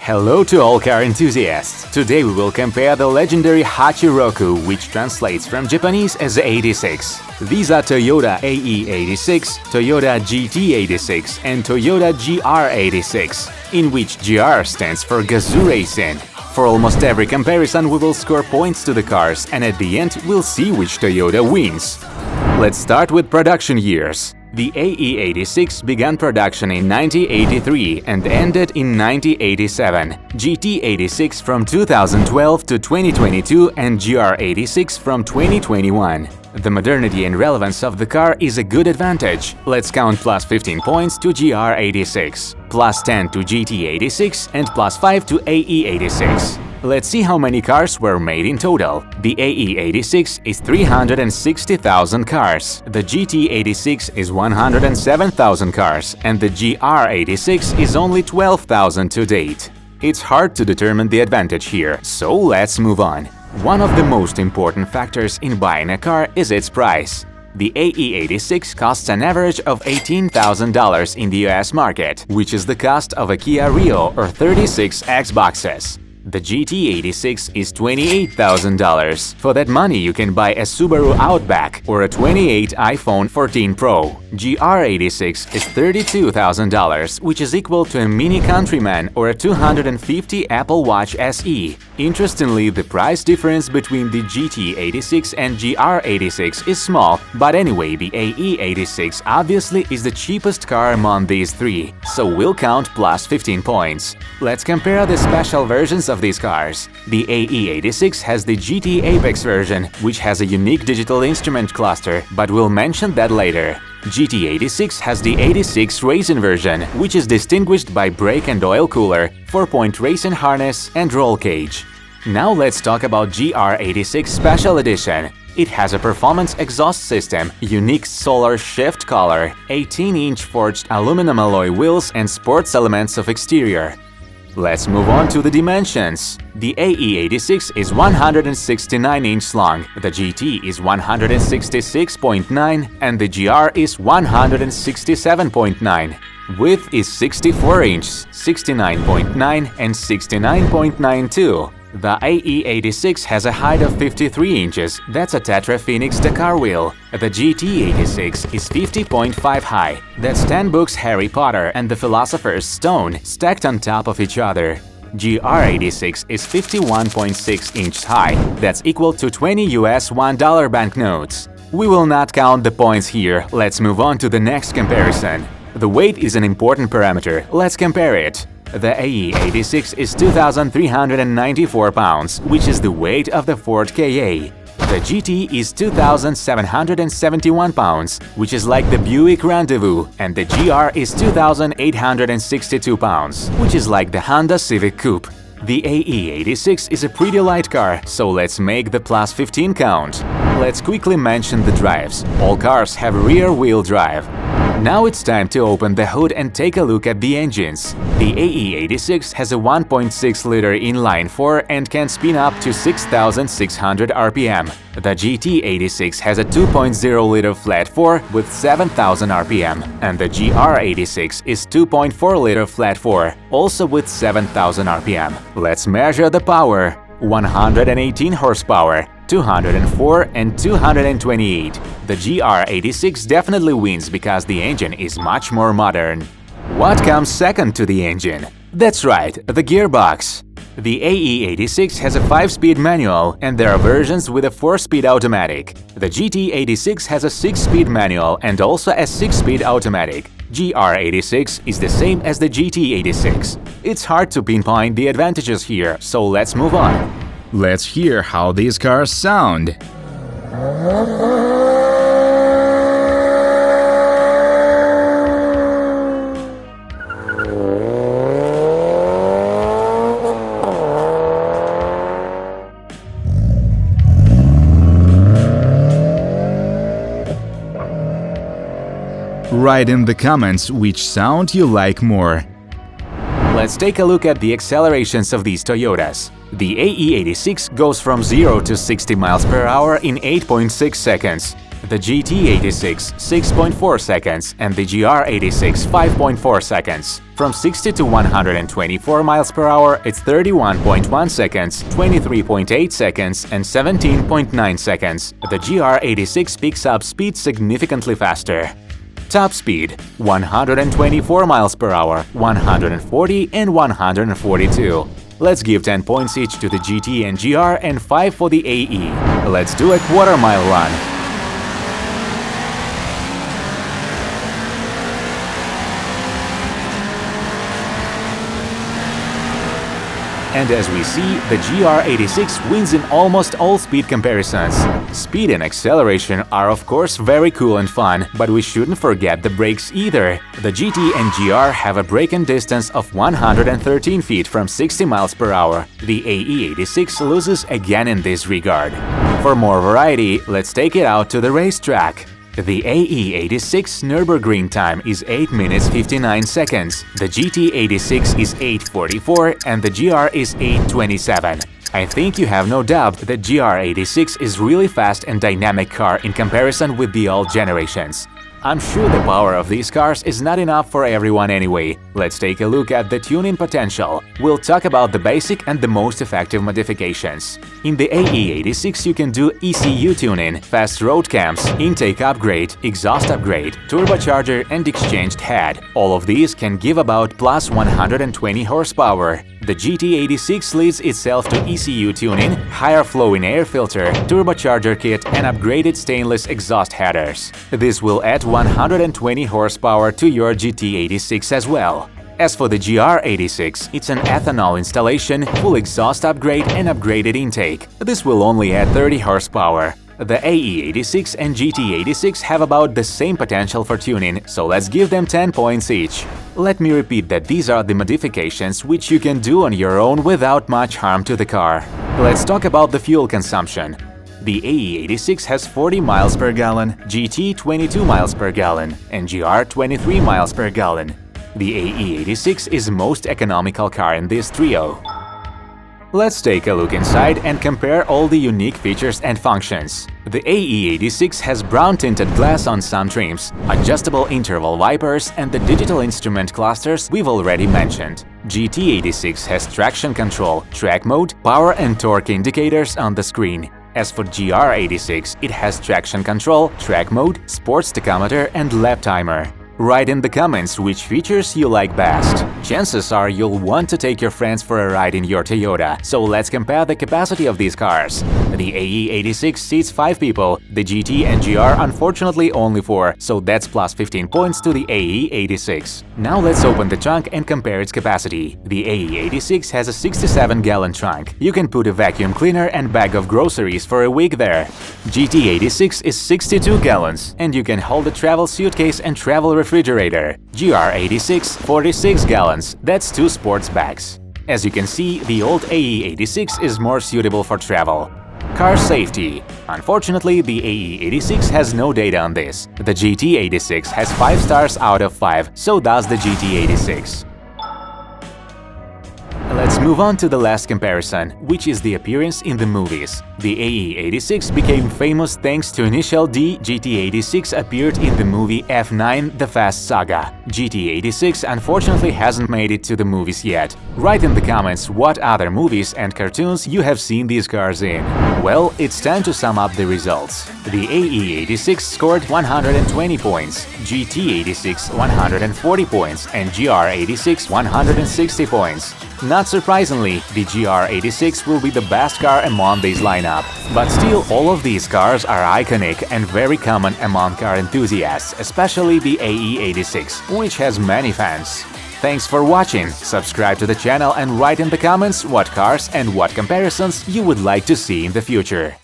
Hello to all car enthusiasts! Today we will compare the legendary Hachiroku, which translates from Japanese as 86. These are Toyota AE86, Toyota GT86 and Toyota GR86, in which GR stands for Gazoo Racing. For almost every comparison we will score points to the cars, and at the end we'll see which Toyota wins. Let's start with production years. The AE86 began production in 1983 and ended in 1987, GT86 from 2012 to 2022 and GR86 from 2021. The modernity and relevance of the car is a good advantage. Let's count plus 15 points to GR86, plus 10 to GT86 and plus 5 to AE86. Let's see how many cars were made in total. The AE86 is 360,000 cars, the GT86 is 107,000 cars, and the GR86 is only 12,000 to date. It's hard to determine the advantage here, so let's move on. One of the most important factors in buying a car is its price. The AE86 costs an average of $18,000 in the US market, which is the cost of a Kia Rio or 36 Xboxes. The GT86 is $28,000. For that money you can buy a Subaru Outback or a 28 iPhone 14 Pro. GR86 is $32,000, which is equal to a Mini Countryman or a 250 Apple Watch SE. Interestingly, the price difference between the GT86 and GR86 is small, but anyway, the AE86 obviously is the cheapest car among these three, so we'll count plus 15 points. Let's compare the special versions of these cars. The AE86 has the GT Apex version, which has a unique digital instrument cluster, but we'll mention that later. GT86 has the 86 Racing version, which is distinguished by brake and oil cooler, 4-point racing harness and roll cage. Now let's talk about GR86 Special Edition. It has a performance exhaust system, unique solar shift collar, 18-inch forged aluminum alloy wheels and sports elements of exterior. Let's move on to the dimensions. The AE86 is 169 long, the GT is 166.9 and the GR is 167.9. Width is 64 inches, 69.9 and 69.92. The AE86 has a height of 53 inches, that's a Tetra Phoenix Dakar wheel. The GT86 is 50.5 high, that's 10 books Harry Potter and the Philosopher's Stone stacked on top of each other. GR86 is 51.6 inches high, that's equal to 20 US $1 banknotes. We will not count the points here, let's move on to the next comparison. The weight is an important parameter, let's compare it. The AE86 is 2,394 pounds, which is the weight of the Ford Ka. The GT is 2,771 pounds, which is like the Buick Rendezvous, and the GR is 2,862 pounds, which is like the Honda Civic Coupe. The AE86 is a pretty light car, so let's make the plus 15 count. Let's quickly mention the drives. All cars have rear-wheel drive. Now it's time to open the hood and take a look at the engines. The AE86 has a 1.6-liter inline-4 and can spin up to 6,600 RPM. The GT86 has a 2.0-liter flat-4 with 7,000 RPM, and the GR86 is 2.4-liter flat-4, also with 7,000 RPM. Let's measure the power. 118 horsepower, 204 and 228. The GR86 definitely wins because the engine is much more modern. What comes second to the engine? That's right, the gearbox. The AE86 has a 5-speed manual and there are versions with a 4-speed automatic. The GT86 has a 6-speed manual and also a 6-speed automatic. GR86 is the same as the GT86. It's hard to pinpoint the advantages here, so let's move on. Let's hear how these cars sound. Write in the comments which sound you like more. Let's take a look at the accelerations of these Toyotas. The AE86 goes from 0 to 60 miles per hour in 8.6 seconds. the GT86 6.4 seconds and the GR86 5.4 seconds. From 60 to 124 miles per hour, it's 31.1 seconds, 23.8 seconds, and 17.9 seconds. The GR86 picks up speed significantly faster. Top speed: 124 miles per hour, 140 and 142. Let's give 10 points each to the GT and GR and 5 for the AE. Let's do a quarter-mile run. And as we see, the GR86 wins in almost all speed comparisons. Speed and acceleration are of course very cool and fun, but we shouldn't forget the brakes either. The GT and GR have a braking distance of 113 feet from 60 miles per hour. The AE86 loses again in this regard. For more variety, let's take it out to the racetrack. The AE86 Nürburgring time is 8 minutes 59 seconds, the GT86 is 8:44 and the GR is 8:27. I think you have no doubt that GR86 is really fast and dynamic car in comparison with the old generations. I'm sure the power of these cars is not enough for everyone anyway. Let's take a look at the tuning potential. We'll talk about the basic and the most effective modifications. In the AE86 you can do ECU tuning, fast road cams, intake upgrade, exhaust upgrade, turbocharger and exchanged head. All of these can give about plus 120 horsepower. The GT86 leads itself to ECU tuning, higher flowing air filter, turbocharger kit and upgraded stainless exhaust headers. This will add 120 horsepower to your GT86 as well. As for the GR86, it's an ethanol installation, full exhaust upgrade and upgraded intake. This will only add 30 horsepower. The AE86 and GT86 have about the same potential for tuning, so let's give them 10 points each. Let me repeat that these are the modifications which you can do on your own without much harm to the car. Let's talk about the fuel consumption. The AE86 has 40 miles per gallon, GT 22 miles per gallon, and GR 23 miles per gallon. The AE86 is most economical car in this trio. Let's take a look inside and compare all the unique features and functions. The AE86 has brown-tinted glass on some trims, adjustable interval wipers and the digital instrument clusters we've already mentioned. GT86 has traction control, track mode, power and torque indicators on the screen. As for GR86, it has traction control, track mode, sports tachometer and lap timer. Write in the comments which features you like best. Chances are you'll want to take your friends for a ride in your Toyota, so let's compare the capacity of these cars. The AE86 seats 5 people, the GT and GR unfortunately only 4, so that's plus 15 points to the AE86. Now let's open the trunk and compare its capacity. The AE86 has a 67-gallon trunk. You can put a vacuum cleaner and bag of groceries for a week there. GT86 is 62 gallons, and you can hold a travel suitcase and travel refrigerator. GR86 46 gallons, that's 2 sports bags. As you can see, the old AE86 is more suitable for travel. Car safety. Unfortunately, the AE86 has no data on this. The GT86 has 5 stars out of 5, so does the GT86. Let's move on to the last comparison, which is the appearance in the movies. The AE86 became famous thanks to Initial D. GT86 appeared in the movie F9 The Fast Saga. GT86 unfortunately hasn't made it to the movies yet. Write in the comments what other movies and cartoons you have seen these cars in. Well, it's time to sum up the results. The AE86 scored 120 points, GT86 140 points and GR86 160 points. Not surprisingly, the GR86 will be the best car among this lineup. But still, all of these cars are iconic and very common among car enthusiasts, especially the AE86, which has many fans. Thanks for watching, subscribe to the channel and write in the comments what cars and what comparisons you would like to see in the future.